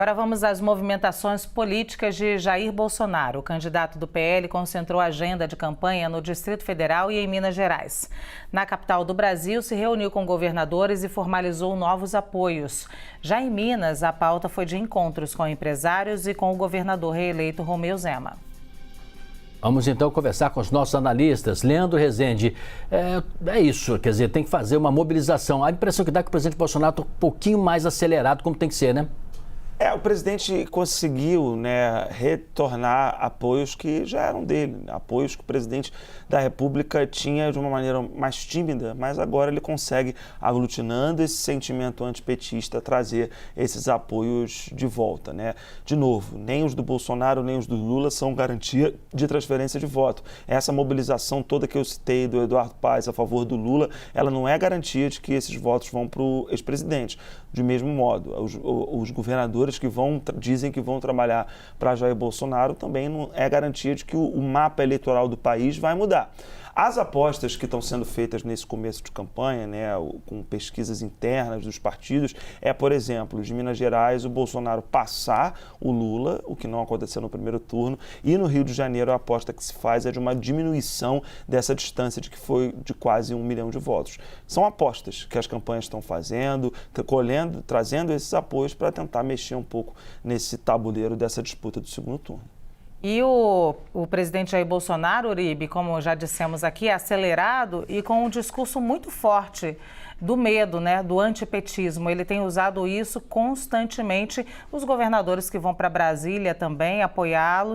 Agora vamos às movimentações políticas de Jair Bolsonaro. O candidato do PL concentrou a agenda de campanha no Distrito Federal e em Minas Gerais. Na capital do Brasil, se reuniu com governadores e formalizou novos apoios. Já em Minas, a pauta foi de encontros com empresários e com o governador reeleito Romeu Zema. Vamos então conversar com os nossos analistas. Leandro Rezende, é isso, quer dizer, tem que fazer uma mobilização. A impressão que dá é que o presidente Bolsonaro está um pouquinho mais acelerado, como tem que ser, né? O presidente conseguiu, retornar apoios que já eram dele, apoios que o presidente da República tinha de uma maneira mais tímida, mas agora ele consegue, aglutinando esse sentimento antipetista, trazer esses apoios de volta, De novo, nem os do Bolsonaro, nem os do Lula são garantia de transferência de voto. Essa mobilização toda que eu citei do Eduardo Paes a favor do Lula, ela não é garantia de que esses votos vão para o ex-presidente. De mesmo modo, os governadores que dizem que vão trabalhar para Jair Bolsonaro também não é garantia de que o mapa eleitoral do país vai mudar. As apostas que estão sendo feitas nesse começo de campanha, com pesquisas internas dos partidos, por exemplo, de Minas Gerais, o Bolsonaro passar o Lula, o que não aconteceu no primeiro turno, e no Rio de Janeiro a aposta que se faz é de uma diminuição dessa distância que foi de quase 1 milhão de votos. São apostas que as campanhas estão fazendo, trazendo esses apoios para tentar mexer um pouco nesse tabuleiro dessa disputa do segundo turno. E o presidente Jair Bolsonaro, Uribe, como já dissemos aqui, é acelerado e com um discurso muito forte do medo, do antipetismo. Ele tem usado isso constantemente. Os governadores que vão para Brasília também apoiá-lo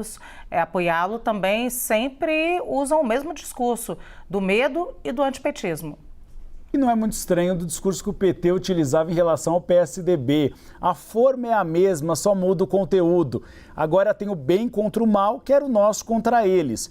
também sempre usam o mesmo discurso do medo e do antipetismo. E não é muito estranho do discurso que o PT utilizava em relação ao PSDB. A forma é a mesma, só muda o conteúdo. Agora tem o bem contra o mal, que era o nosso contra eles.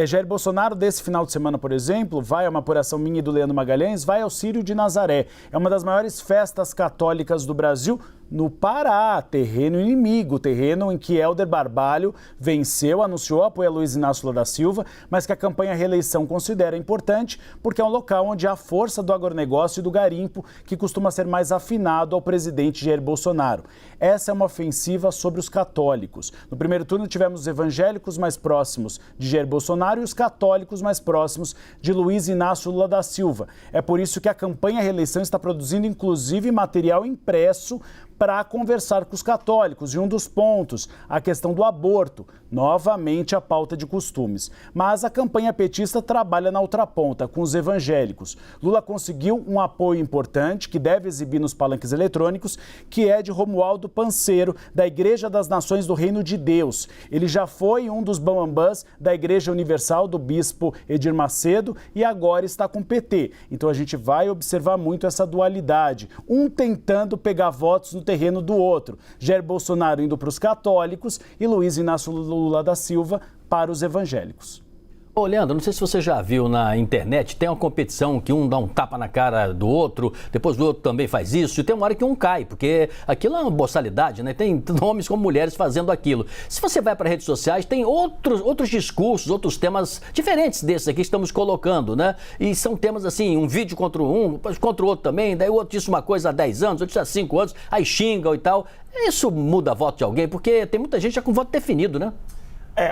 Jair Bolsonaro, desse final de semana, por exemplo, vai a uma apuração minha e do Leandro Magalhães, vai ao Círio de Nazaré. É uma das maiores festas católicas do Brasil, no Pará, terreno inimigo, terreno em que Hélder Barbalho venceu, anunciou apoio a Luiz Inácio Lula da Silva, mas que a campanha reeleição considera importante porque é um local onde há a força do agronegócio e do garimpo, que costuma ser mais afinado ao presidente Jair Bolsonaro. Essa é uma ofensiva sobre os católicos. No primeiro turno tivemos os evangélicos mais próximos de Jair Bolsonaro e os católicos mais próximos de Luiz Inácio Lula da Silva. É por isso que a campanha reeleição está produzindo inclusive material impresso para conversar com os católicos. E um dos pontos, a questão do aborto, novamente a pauta de costumes. Mas a campanha petista trabalha na outra ponta, com os evangélicos. Lula conseguiu um apoio importante, que deve exibir nos palanques eletrônicos, que é de Romualdo Panseiro, da Igreja das Nações do Reino de Deus. Ele já foi um dos bambambãs da Igreja Universal do bispo Edir Macedo e agora está com o PT. Então a gente vai observar muito essa dualidade, um tentando pegar votos no terreno do outro. Jair Bolsonaro indo para os católicos e Luiz Inácio Lula da Silva para os evangélicos. Ô, Leandro, não sei se você já viu na internet, tem uma competição que um dá um tapa na cara do outro, depois o outro também faz isso, e tem uma hora que um cai, porque aquilo é uma boçalidade, Tem homens como mulheres fazendo aquilo. Se você vai para redes sociais, tem outros discursos, outros temas diferentes desses aqui que estamos colocando, E são temas assim, um vídeo contra um, contra o outro também, daí o outro disse uma coisa há 10 anos, outro disse há 5 anos, aí xingam e tal. Isso muda voto de alguém, porque tem muita gente já com voto definido,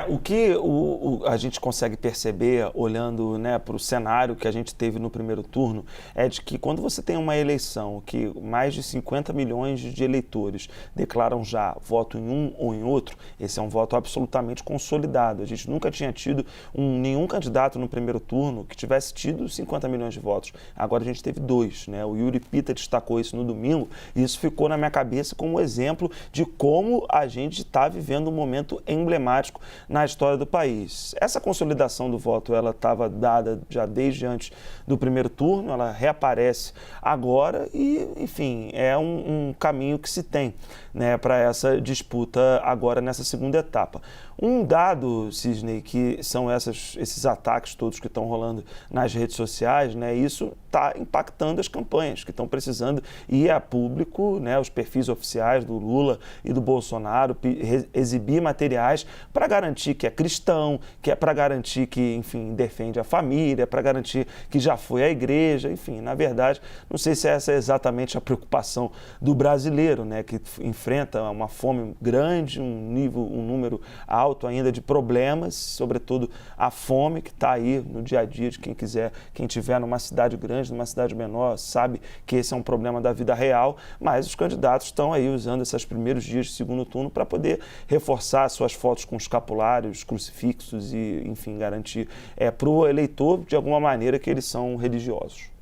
O que a gente consegue perceber, olhando para o cenário que a gente teve no primeiro turno, é de que quando você tem uma eleição que mais de 50 milhões de eleitores declaram já voto em um ou em outro, esse é um voto absolutamente consolidado. A gente nunca tinha tido nenhum candidato no primeiro turno que tivesse tido 50 milhões de votos. Agora a gente teve 2, O Yuri Pita destacou isso no domingo e isso ficou na minha cabeça como exemplo de como a gente está vivendo um momento emblemático na história do país. Essa consolidação do voto, ela estava dada já desde antes do primeiro turno, ela reaparece agora e, enfim, é um caminho que se tem, para essa disputa agora nessa segunda etapa. Um dado, Cisney, que são esses ataques todos que estão rolando nas redes sociais, isso está está impactando as campanhas, que estão precisando ir a público, né, os perfis oficiais do Lula e do Bolsonaro, exibir materiais para garantir que é cristão, que é para garantir que, enfim, defende a família, para garantir que já foi à igreja, enfim, na verdade, não sei se essa é exatamente a preocupação do brasileiro, né, que enfrenta uma fome grande, um número alto ainda de problemas, sobretudo a fome que está aí no dia a dia de quem quiser, quem estiver numa cidade grande, numa cidade menor, sabe que esse é um problema da vida real, mas os candidatos estão aí usando esses primeiros dias de segundo turno para poder reforçar suas fotos com escapulários, crucifixos e, enfim, garantir para o eleitor, de alguma maneira, que eles são religiosos.